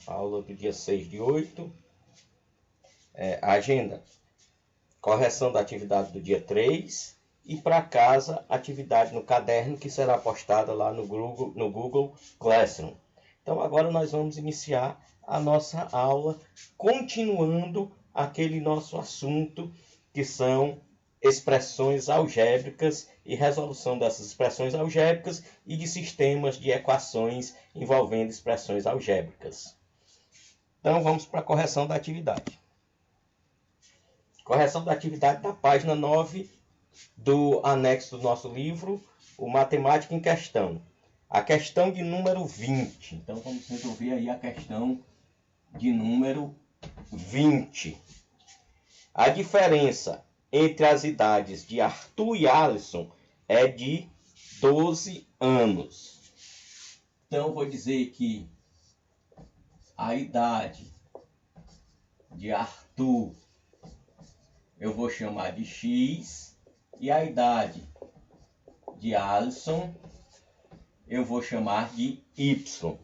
aula do dia 6/8, agenda, correção da atividade do dia 3 e para casa, atividade no caderno que será postada lá no Google Classroom. Então agora nós vamos iniciar a nossa aula, continuando aquele nosso assunto que são expressões algébricas e resolução dessas expressões algébricas e de sistemas de equações envolvendo expressões algébricas. Então vamos para a correção da atividade. Correção da atividade da página 9 do anexo do nosso livro, o Matemática em Questão. A questão de número 20. Então vamos resolver aí a questão de número 20. A diferença entre as idades de Arthur e Alisson é de 12 anos. Então, vou dizer que a idade de Arthur eu vou chamar de X e a idade de Alisson eu vou chamar de Y.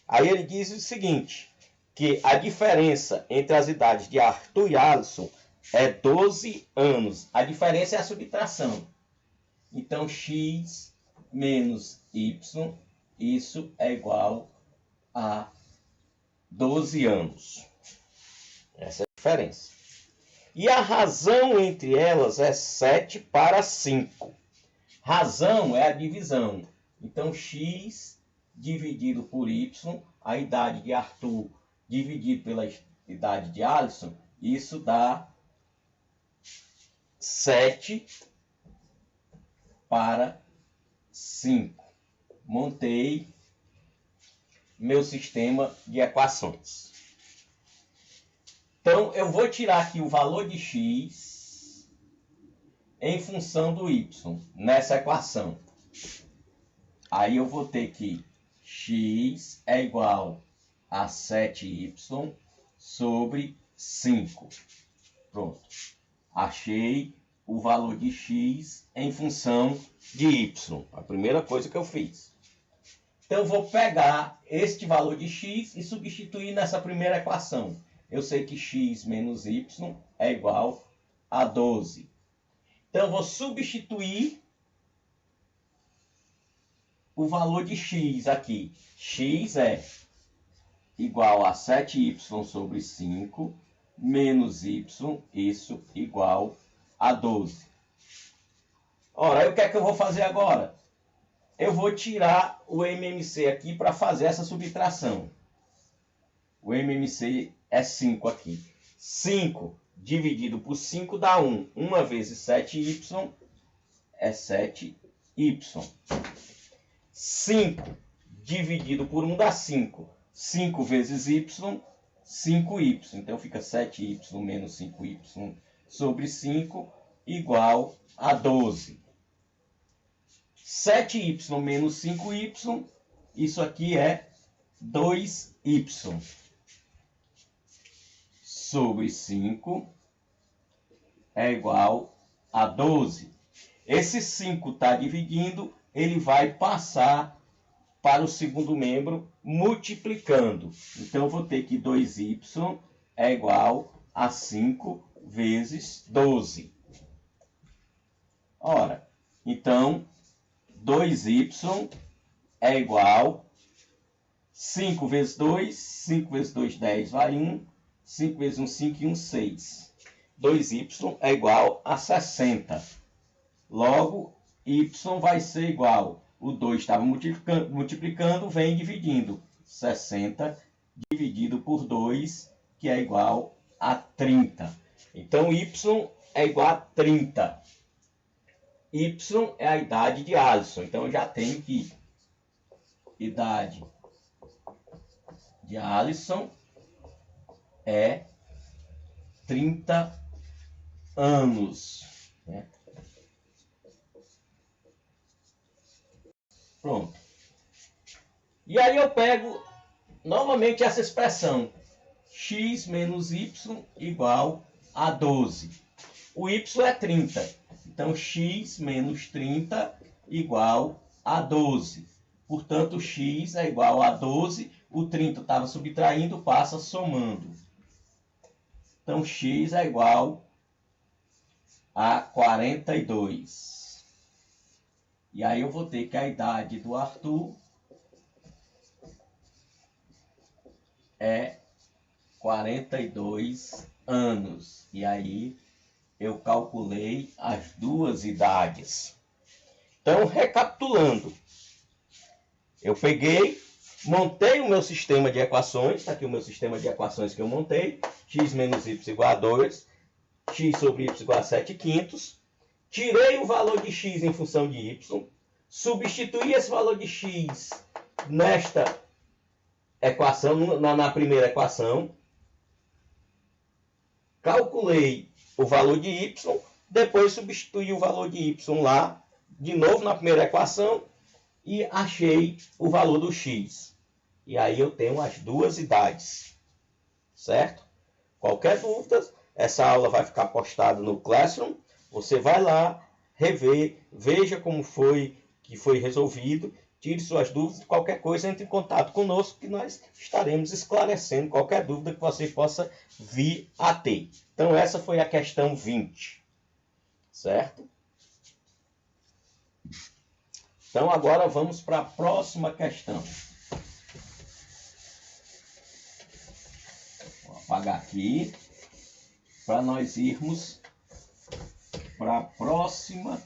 Aí ele diz o seguinte, que a diferença entre as idades de Arthur e Alisson é 12 anos. A diferença é a subtração. Então, X menos Y, isso é igual a 12 anos. Essa é a diferença. E a razão entre elas é 7/5. Razão é a divisão. Então, X dividido por Y, a idade de Arthur dividido pela idade de Alisson, isso dá 7/5. Montei meu sistema de equações. Então, eu vou tirar aqui o valor de X em função do Y nessa equação. Aí eu vou ter que X é igual a 7Y sobre 5. Pronto. Achei o valor de X em função de Y. A primeira coisa que eu fiz. Então, eu vou pegar este valor de X e substituir nessa primeira equação. Eu sei que X menos Y é igual a 12. Então, eu vou substituir o valor de X aqui. X é igual a 7Y sobre 5 menos Y, isso igual a 12. Ora, aí o que é que eu vou fazer agora? Eu vou tirar o MMC aqui para fazer essa subtração. O MMC é 5 aqui. 5 dividido por 5 dá 1. 1 vezes 7Y é 7Y. 5 dividido por 1 dá 5. 5 vezes Y, 5Y. Então fica 7Y menos 5Y sobre 5 igual a 12. 7Y menos 5Y, isso aqui é 2Y. Sobre 5 é igual a 12. Esse 5 está dividindo, ele vai passar para o segundo membro multiplicando. Então, eu vou ter que 2y é igual a 5 vezes 12. Ora, então, 2y é igual a 5 vezes 2, 5 vezes 2, 10, vai 1. 5 vezes 1, 5 e 1, 6. 2y é igual a 60. Logo, y vai ser igual. O 2 estava multiplicando, vem dividindo. 60 dividido por 2, que é igual a 30. Então, y é igual a 30. Y é a idade de Alisson. Então, eu já tenho que idade de Alisson é 30 anos. Né? Pronto. E aí eu pego novamente essa expressão. X menos Y igual a 12. O Y é 30. Então, x menos 30 igual a 12. Portanto, x é igual a 12. O 30 estava subtraindo, passa somando. Então, x é igual a 42. E aí eu vou ter que a idade do Arthur é 42 anos. E aí eu calculei as duas idades. Então, recapitulando, eu peguei, montei o meu sistema de equações, está aqui o meu sistema de equações que eu montei, x menos y igual a 2, x sobre y igual a 7/5, tirei o valor de x em função de y, substituí esse valor de x nesta equação, na primeira equação, calculei o valor de y, depois substituí o valor de y lá, de novo na primeira equação, e achei o valor do x. E aí eu tenho as duas idades, certo? Qualquer dúvida, essa aula vai ficar postada no Classroom. Você vai lá, rever, veja como foi que foi resolvido, tire suas dúvidas, qualquer coisa, entre em contato conosco que nós estaremos esclarecendo qualquer dúvida que você possa vir a ter. Então essa foi a questão 20, certo? Então agora vamos para a próxima questão. Vou apagar aqui para nós irmos para a próxima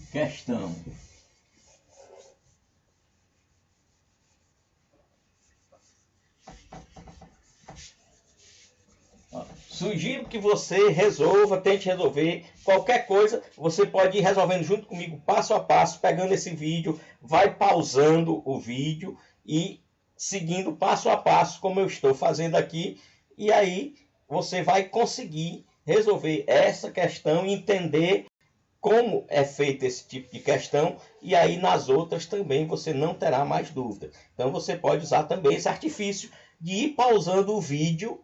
questão. Sugiro que você resolva, tente resolver qualquer coisa. Você pode ir resolvendo junto comigo, passo a passo, pegando esse vídeo, vai pausando o vídeo e seguindo passo a passo, como eu estou fazendo aqui. E aí você vai conseguir resolver essa questão e entender como é feito esse tipo de questão. E aí nas outras também você não terá mais dúvida. Então você pode usar também esse artifício de ir pausando o vídeo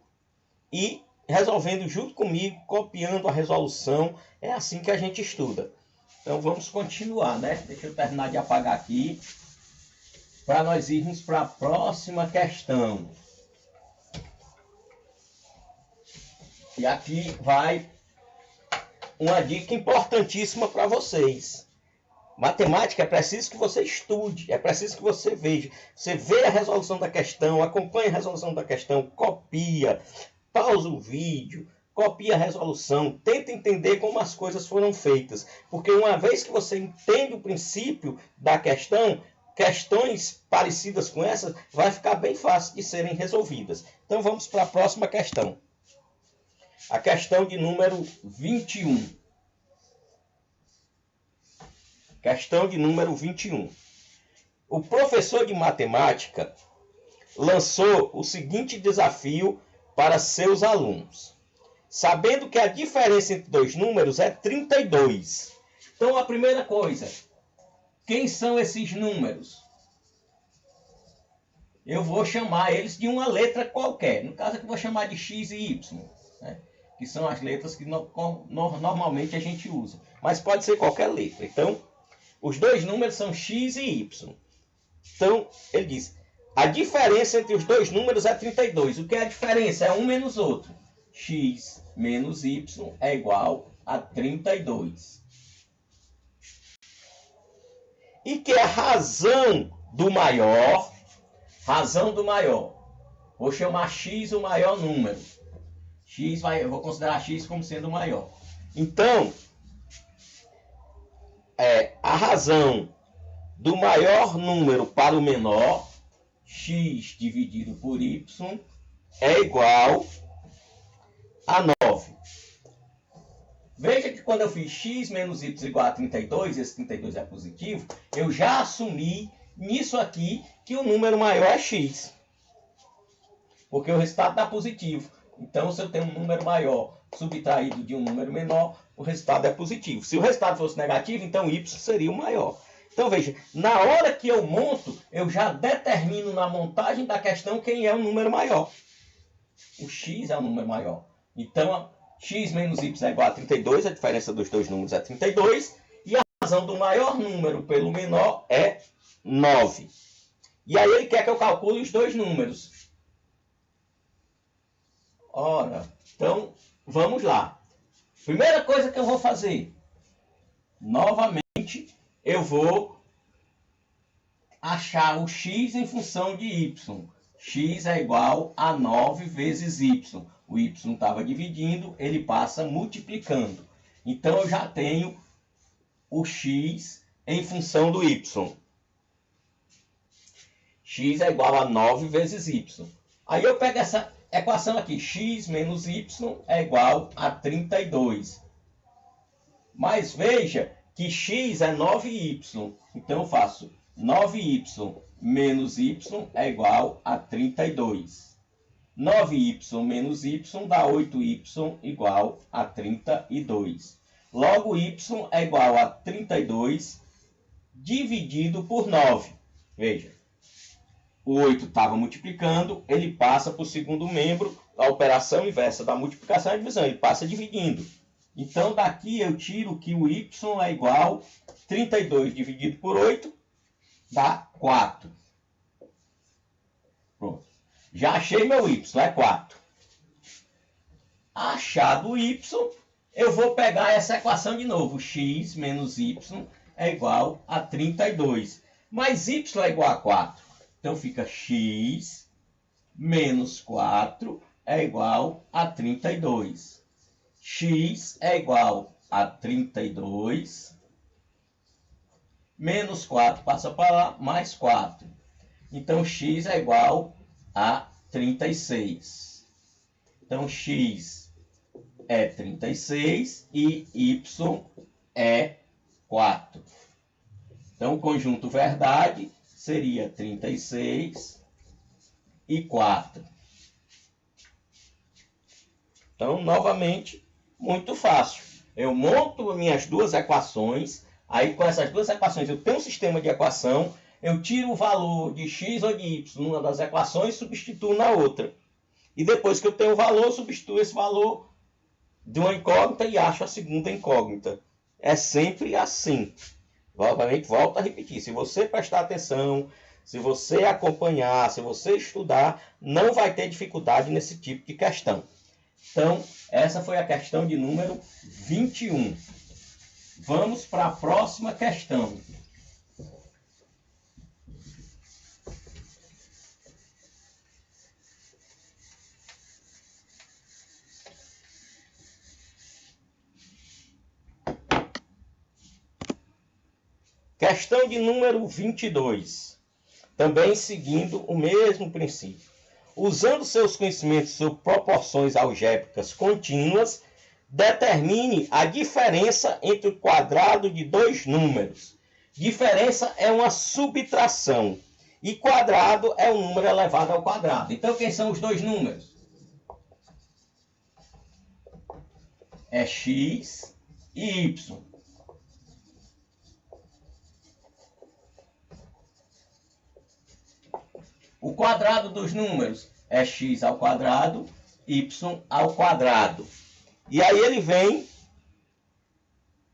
e resolvendo junto comigo, copiando a resolução. É assim que a gente estuda. Então vamos continuar, né? Deixa eu terminar de apagar aqui para nós irmos para a próxima questão. E aqui vai uma dica importantíssima para vocês. Matemática é preciso que você estude, é preciso que você veja. Você vê a resolução da questão, acompanha a resolução da questão, copia, pausa o vídeo, copia a resolução, tenta entender como as coisas foram feitas. Porque uma vez que você entende o princípio da questão, questões parecidas com essa vai ficar bem fácil de serem resolvidas. Então vamos para a próxima questão. A questão de número 21. Questão de número 21. O professor de matemática lançou o seguinte desafio para seus alunos. Sabendo que a diferença entre dois números é 32. Então, a primeira coisa, quem são esses números? Eu vou chamar eles de uma letra qualquer. No caso aqui, eu vou chamar de X e Y, né? Que são as letras que normalmente a gente usa. Mas pode ser qualquer letra. Então, os dois números são X e Y. Então, ele diz, a diferença entre os dois números é 32. O que é a diferença? É um menos outro. X menos Y é igual a 32. E que a razão do maior, vou chamar X o maior número. Eu vou considerar X como sendo o maior. Então, a razão do maior número para o menor, X dividido por Y, é igual a 9. Veja que quando eu fiz X menos Y igual a 32, esse 32 é positivo, eu já assumi nisso aqui que o número maior é X. Porque o resultado está positivo. Então, se eu tenho um número maior subtraído de um número menor, o resultado é positivo. Se o resultado fosse negativo, então Y seria o maior. Então, veja, na hora que eu monto, eu já determino na montagem da questão quem é o número maior. O X é o número maior. Então, X menos Y é igual a 32, a diferença dos dois números é 32, e a razão do maior número pelo menor é 9. E aí ele quer que eu calcule os dois números. Ora, então vamos lá. Primeira coisa que eu vou fazer, novamente, eu vou achar o x em função de y. X é igual a 9 vezes y. O y estava dividindo, ele passa multiplicando. Então eu já tenho o x em função do y. X é igual a 9 vezes y. Aí eu pego essa equação aqui, x menos y é igual a 32. Mas veja que x é 9y. Então eu faço 9y menos y é igual a 32. 9y menos y dá 8y igual a 32. Logo, y é igual a 32 dividido por 9. Veja, o 8 estava multiplicando, ele passa para o segundo membro, a operação inversa da multiplicação e divisão, ele passa dividindo. Então, daqui eu tiro que o y é igual a 32 dividido por 8, dá 4. Pronto. Já achei meu y, é 4. Achado o y, eu vou pegar essa equação de novo. X menos y é igual a 32. Mas y é igual a 4. Então fica x menos 4 é igual a 32. X é igual a 32. Menos 4 passa para lá, mais 4. Então x é igual a 36. Então x é 36 e y é 4. Então o conjunto verdade seria 36 e 4. Então, novamente, muito fácil. Eu monto minhas duas equações, aí com essas duas equações eu tenho um sistema de equação, eu tiro o valor de x ou de y numa das equações e substituo na outra. E depois que eu tenho o valor, eu substituo esse valor de uma incógnita e acho a segunda incógnita. É sempre assim. Novamente, volto a repetir. Se você prestar atenção, se você acompanhar, se você estudar, não vai ter dificuldade nesse tipo de questão. Então, essa foi a questão de número 21. Vamos para a próxima questão. Questão de número 22. Também seguindo o mesmo princípio. Usando seus conhecimentos sobre proporções algébricas contínuas, determine a diferença entre o quadrado de dois números. Diferença é uma subtração e quadrado é um número elevado ao quadrado. Então, quem são os dois números? É x e y. O quadrado dos números é x ao quadrado, y ao quadrado. E aí ele vem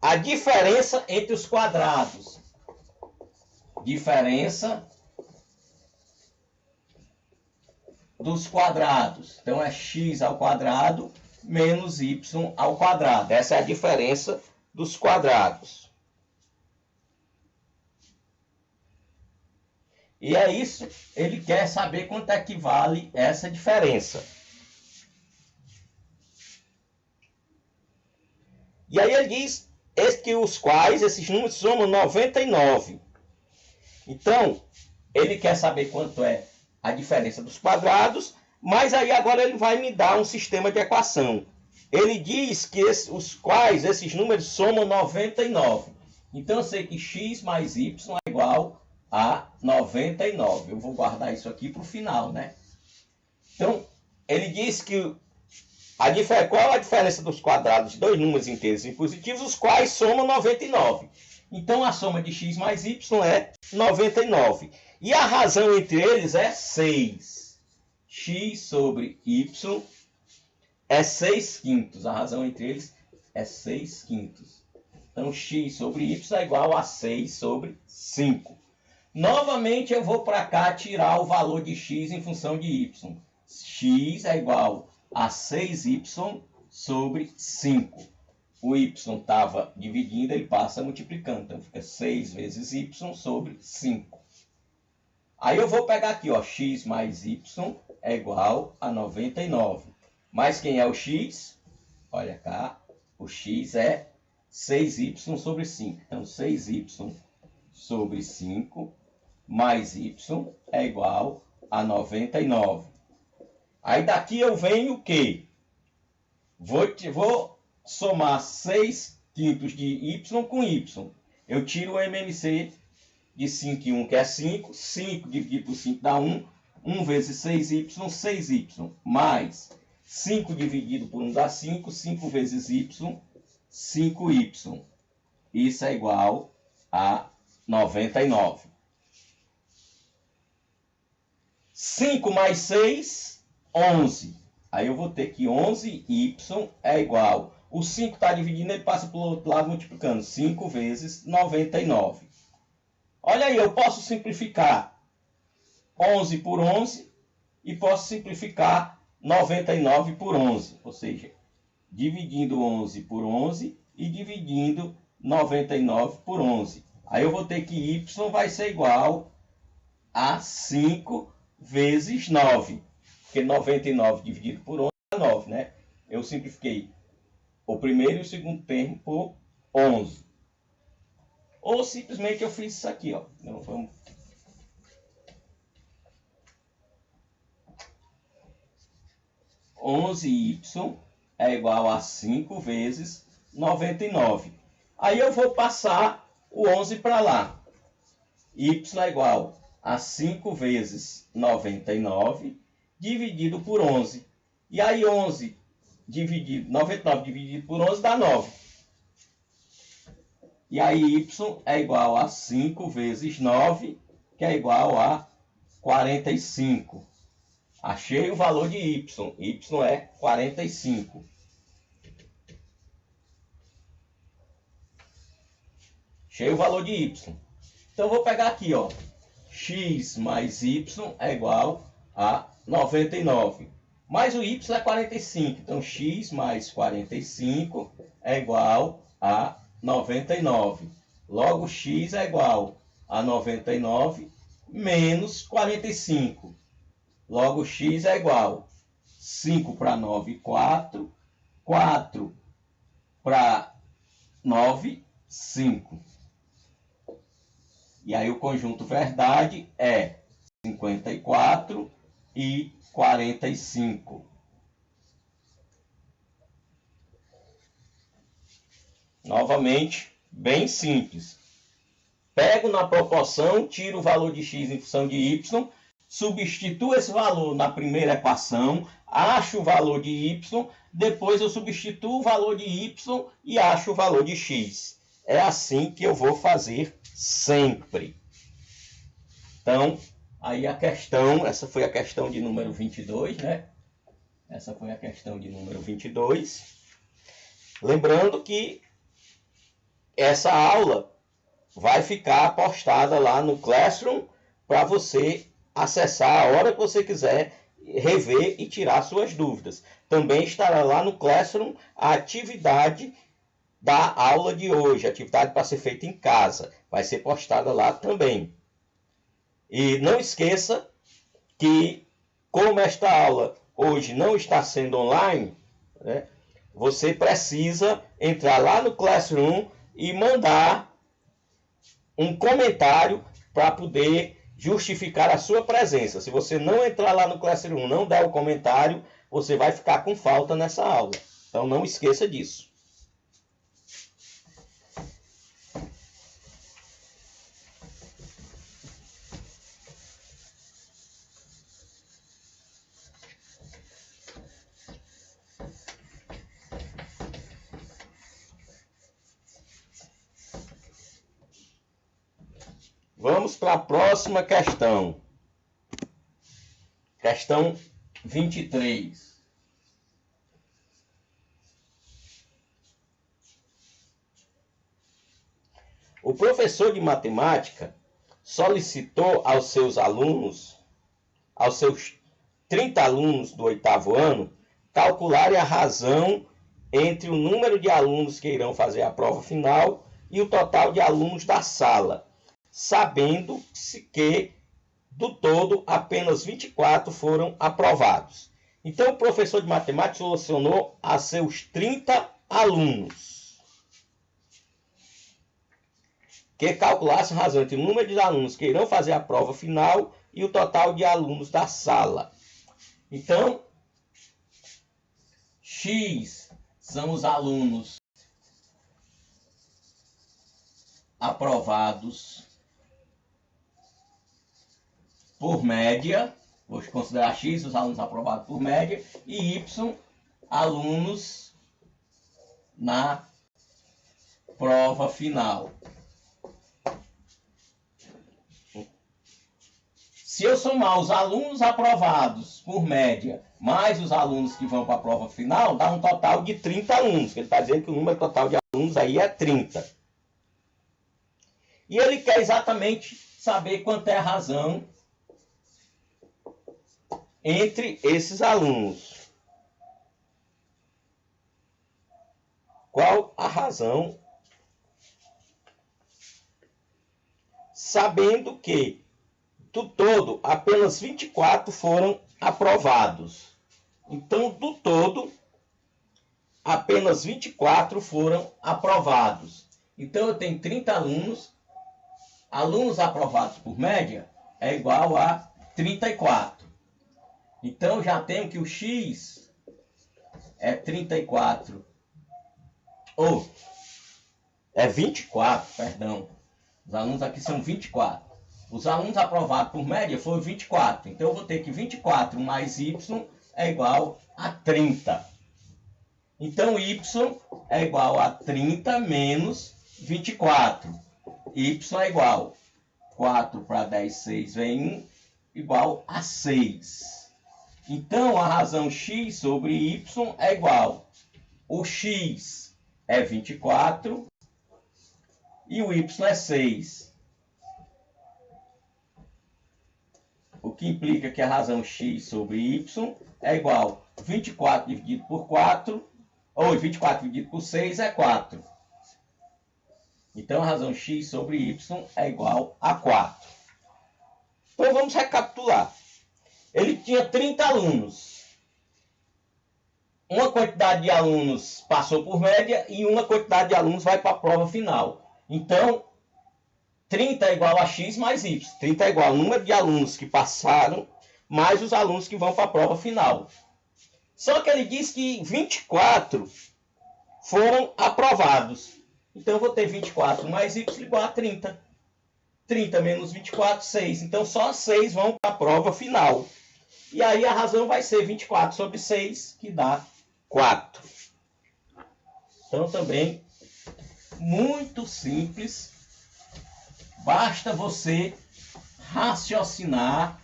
a diferença entre os quadrados. Diferença dos quadrados. Então é x ao quadrado menos y ao quadrado. Essa é a diferença dos quadrados. E é isso, ele quer saber quanto é que vale essa diferença. E aí ele diz que os quais esses números somam 99. Então, ele quer saber quanto é a diferença dos quadrados, mas aí agora ele vai me dar um sistema de equação. Ele diz que os quais esses números somam 99. Então eu sei que x mais y é igual a 99. Eu vou guardar isso aqui para o final, né? Então, ele diz que qual a diferença dos quadrados de dois números inteiros e positivos, os quais somam 99. Então, a soma de x mais y é 99. E a razão entre eles é 6. X sobre y é 6 quintos. A razão entre eles é 6 quintos. Então, x sobre y é igual a 6 sobre 5. Novamente eu vou para cá tirar o valor de x em função de y. X é igual a 6y sobre 5. O y estava dividindo, ele passa multiplicando. Então fica 6 vezes y sobre 5. Aí eu vou pegar aqui, ó, x mais y é igual a 99. Mas quem é o x? Olha cá, o x é 6y sobre 5. Então 6y sobre 5 mais y é igual a 99. Aí daqui eu venho o quê? Vou somar 6 quintos de y com y. Eu tiro o MMC de 5 e 1, que é 5. 5 dividido por 5 dá 1. 1 vezes 6y, 6y. Mais 5 dividido por 1 dá 5. 5 vezes y, 5y. Isso é igual a 99. 5 mais 6, 11. Aí eu vou ter que 11y é igual. O 5 está dividindo, ele passa para o outro lado multiplicando. 5 vezes 99. Olha aí, eu posso simplificar 11 por 11 e posso simplificar 99 por 11. Ou seja, dividindo 11 por 11 e dividindo 99 por 11. Aí eu vou ter que y vai ser igual a 5 vezes 9. Porque 99 dividido por 11 é 9, né? Eu simplifiquei o primeiro e o segundo termo por 11. Ou simplesmente eu fiz isso aqui, ó. Então, vamos... y é igual a 5 vezes 99. Aí eu vou passar o 11 para lá. Y é igual a 5 vezes 99 dividido por 11. E aí 99 dividido por 11 dá 9. E aí y é igual a 5 vezes 9, que é igual a 45. Achei o valor de y. Y é 45. Achei o valor de y. Então eu vou pegar aqui, ó. X mais y é igual a 99. Mas o y é 45. Então x mais 45 é igual a 99. Logo, x é igual a 99 menos 45. Logo, x é igual a 5 para 9, 4. 4 para 9, 5. E aí o conjunto verdade é 54 e 45. Novamente, bem simples. Pego na proporção, tiro o valor de x em função de y, substituo esse valor na primeira equação, acho o valor de y, depois eu substituo o valor de y e acho o valor de x. É assim que eu vou fazer sempre. Então, aí a questão, essa foi a questão de número 22, né? Essa foi a questão de número 22. Lembrando que essa aula vai ficar postada lá no Classroom para você acessar a hora que você quiser, rever e tirar suas dúvidas. Também estará lá no Classroom a atividade da aula de hoje, atividade para ser feita em casa. Vai ser postada lá também. E não esqueça que, como esta aula hoje não está sendo online, né, você precisa entrar lá no Classroom e mandar um comentário para poder justificar a sua presença. Se você não entrar lá no Classroom, não der o comentário, você vai ficar com falta nessa aula. Então não esqueça disso. Vamos para a próxima questão. Questão 23. O professor de matemática solicitou aos seus alunos, aos seus 30 alunos do 8º ano, calcularem a razão entre o número de alunos que irão fazer a prova final e o total de alunos da sala, sabendo-se que, do todo, apenas 24 foram aprovados. Então, o professor de matemática solucionou a seus 30 alunos que calculassem a razão entre o número de alunos que irão fazer a prova final e o total de alunos da sala. Então, X são os alunos aprovados por média, vou considerar X os alunos aprovados por média, e Y alunos na prova final. Se eu somar os alunos aprovados por média mais os alunos que vão para a prova final, dá um total de 30 alunos. Ele está dizendo que o número total de alunos aí é 30. E ele quer exatamente saber quanto é a razão entre esses alunos. Qual a razão? Sabendo que, do todo, apenas 24 foram aprovados. Então, do todo, apenas 24 foram aprovados. Então, eu tenho 30 alunos. Alunos aprovados por média é igual a 34. Então, já tenho que o X é 34. Ou, é 24, perdão. Os alunos aqui são 24. Os alunos aprovados por média foram 24. Então, eu vou ter que 24 mais Y é igual a 30. Então, Y é igual a 30 menos 24. Y é igual 4 para 10, 6 vem 1, igual a 6. Então, a razão X sobre Y é igual. O X é 24 e o Y é 6. O que implica que a razão X sobre Y é igual a 24 dividido por 4, ou 24 dividido por 6 é 4. Então, a razão X sobre Y é igual a 4. Então, vamos recapitular. Ele tinha 30 alunos. Uma quantidade de alunos passou por média e uma quantidade de alunos vai para a prova final. Então, 30 é igual a X mais Y. 30 é igual ao número de alunos que passaram, mais os alunos que vão para a prova final. Só que ele diz que 24 foram aprovados. Então, eu vou ter 24 mais Y igual a 30. 30 menos 24, 6. Então, só 6 vão para a prova final. E aí, a razão vai ser 24 sobre 6, que dá 4. Então, também, muito simples. Basta você raciocinar.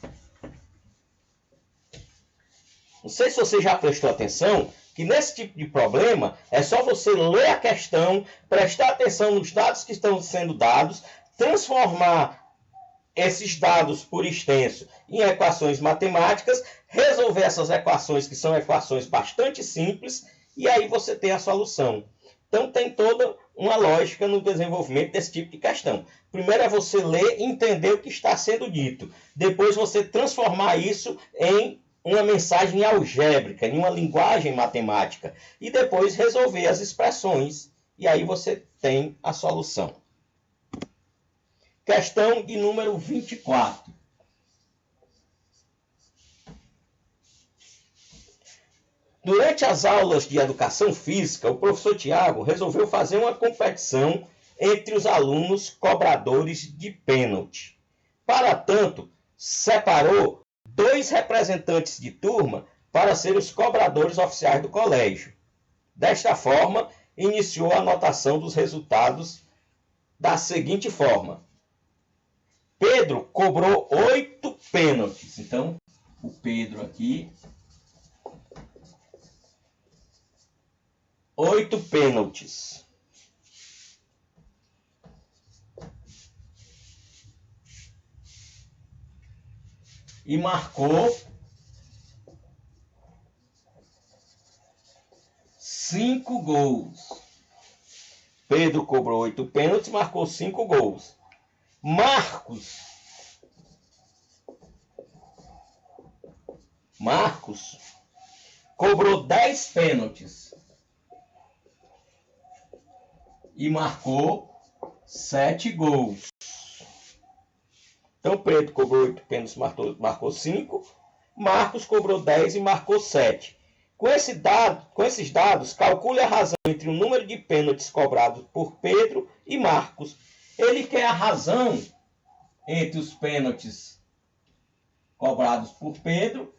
Não sei se você já prestou atenção que nesse tipo de problema é só você ler a questão, prestar atenção nos dados que estão sendo dados, transformar esses dados por extenso em equações matemáticas, resolver essas equações que são equações bastante simples e aí você tem a solução. Então tem toda uma lógica no desenvolvimento desse tipo de questão. Primeiro é você ler e entender o que está sendo dito. Depois você transformar isso em uma mensagem algébrica, em uma linguagem matemática. E depois resolver as expressões. E aí você tem a solução. Questão de número 24. Durante as aulas de educação física, o professor Tiago resolveu fazer uma competição entre os alunos cobradores de pênalti. Para tanto, separou 2 representantes de turma para ser os cobradores oficiais do colégio. Desta forma, iniciou a anotação dos resultados da seguinte forma. Pedro cobrou 8 pênaltis. Então, o Pedro aqui, 8 pênaltis. e marcou 5 gols. Pedro cobrou 8 pênaltis e marcou 5 gols. Marcos cobrou 10 pênaltis e marcou 7 gols. Então, Pedro cobrou 8 pênaltis e marcou 5. Marcos cobrou 10 e marcou 7. Com esses dados, calcule a razão entre o número de pênaltis cobrados por Pedro e Marcos. Ele quer a razão entre os pênaltis cobrados por Pedro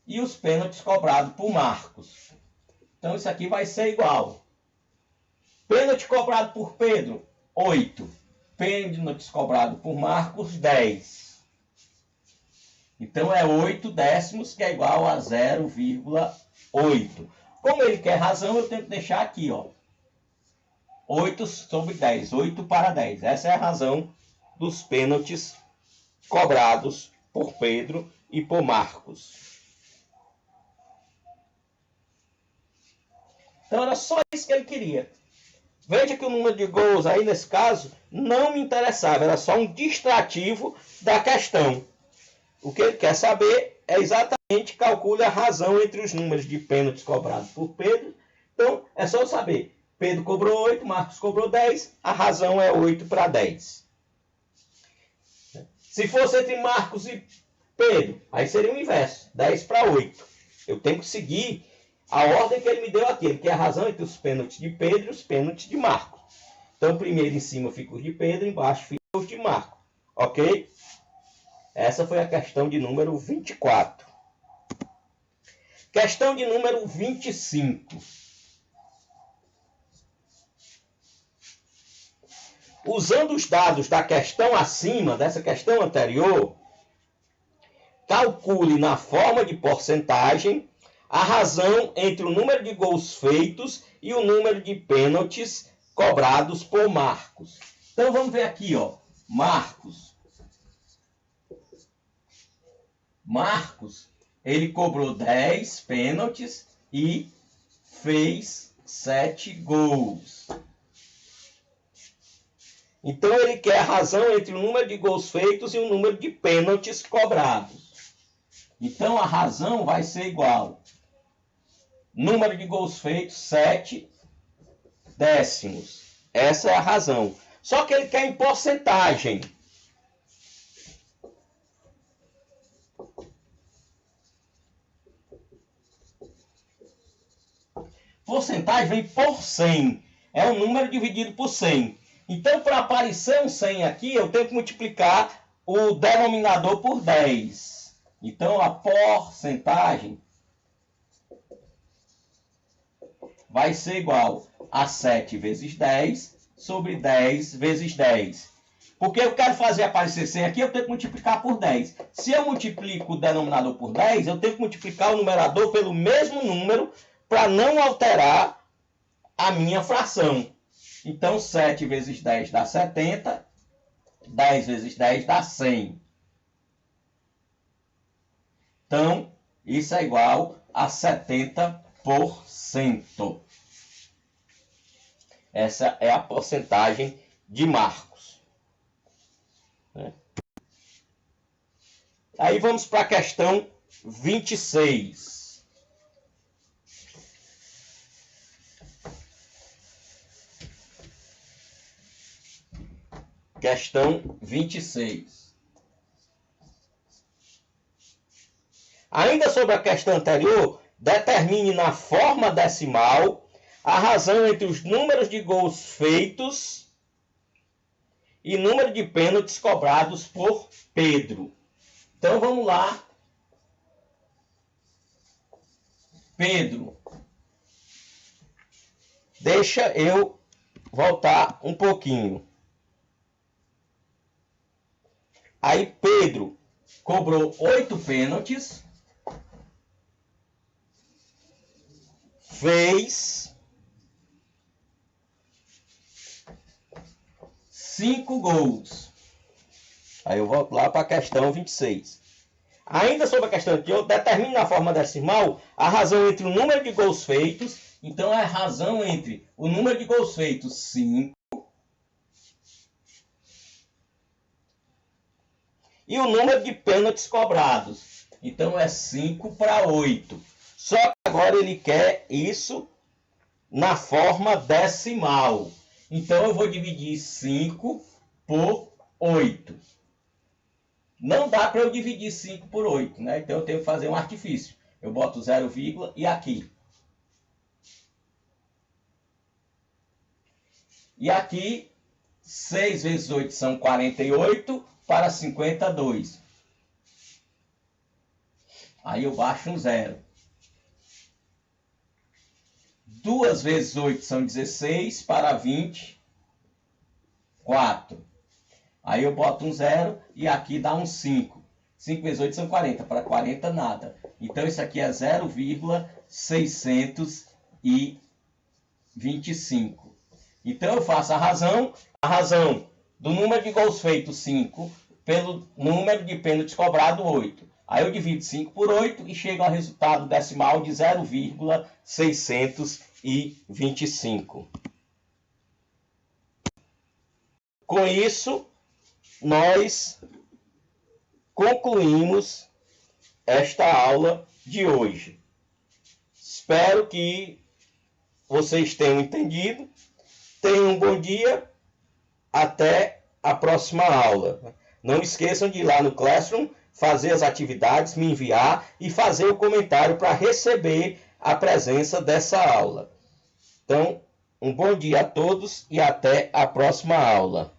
e os pênaltis cobrados por Marcos. Então, isso aqui vai ser igual. Pênalti cobrado por Pedro, 8. Pênaltis cobrado por Marcos, 10. Então, é 8 décimos, que é igual a 0,8. Como ele quer razão, eu tenho que deixar aqui, ó. 8 sobre 10. 8 para 10. Essa é a razão dos pênaltis cobrados por Pedro e por Marcos. Então, era só isso que ele queria. Veja que o número de gols aí, nesse caso, não me interessava. Era só um distrativo da questão. O que ele quer saber é exatamente calcule a razão entre os números de pênaltis cobrados por Pedro. Então, é só saber. Pedro cobrou 8, Marcos cobrou 10. A razão é 8 para 10. Se fosse entre Marcos e Pedro, aí seria o inverso. 10 para 8. Eu tenho que seguir a ordem que ele me deu aqui. Ele quer a razão entre os pênaltis de Pedro e os pênaltis de Marcos. Então, primeiro em cima fica os de Pedro, embaixo fica os de Marcos. Ok? Essa foi a questão de número 24. Questão de número 25. Usando os dados da questão acima, dessa questão anterior, calcule na forma de porcentagem a razão entre o número de gols feitos e o número de pênaltis cobrados por Marcos. Então vamos ver aqui, ó. Marcos, ele cobrou 10 pênaltis e fez 7 gols. Então ele quer a razão entre o número de gols feitos e o número de pênaltis cobrados. Então a razão vai ser igual. Número de gols feitos, 7 décimos. Essa é a razão. Só que ele quer em porcentagem. Porcentagem vem por 100. É um número dividido por 100. Então, para aparecer um 100 aqui, eu tenho que multiplicar o denominador por 10. Então, a porcentagem vai ser igual a 7 vezes 10 sobre 10 vezes 10. Porque eu quero fazer aparecer 100 aqui, eu tenho que multiplicar por 10. Se eu multiplico o denominador por 10, eu tenho que multiplicar o numerador pelo mesmo número para não alterar a minha fração. Então, 7 vezes 10 dá 70. 10 vezes 10 dá 100. Então, isso é igual a 70%. Essa é a porcentagem de Marcos. Aí vamos para a questão 26. Questão 26. Ainda sobre a questão anterior, determine na forma decimal a razão entre os números de gols feitos e número de pênaltis cobrados por Pedro. Então vamos lá. Pedro. Deixa eu voltar um pouquinho. Aí Pedro cobrou 8 pênaltis, fez 5 gols. Aí eu volto lá para a questão 26. Ainda sobre a questão que eu determino na forma decimal a razão entre o número de gols feitos. Então, é a razão entre o número de gols feitos, 5, e o número de pênaltis cobrados. Então, é 5 para 8. Só que agora ele quer isso na forma decimal. Então, eu vou dividir 5 por 8. Não dá para eu dividir 5 por 8, né? Então, eu tenho que fazer um artifício. Eu boto 0, e aqui. E aqui, 6 vezes 8 são 48 para 52. Aí eu baixo um 0. 2 vezes 8 são 16 para 24. Aí eu boto um 0 e aqui dá um 5. 5 vezes 8 são 40. Para 40, nada. Então, isso aqui é 0,625. Então, eu faço a razão do número de gols feitos, 5, pelo número de pênaltis cobrado, 8. Aí eu divido 5 por 8 e chego ao resultado decimal de 0,625. Com isso, nós concluímos esta aula de hoje. Espero que vocês tenham entendido. Tenham um bom dia. Até a próxima aula. Não esqueçam de ir lá no Classroom, fazer as atividades, me enviar e fazer o comentário para receber a presença dessa aula. Então, um bom dia a todos e até a próxima aula.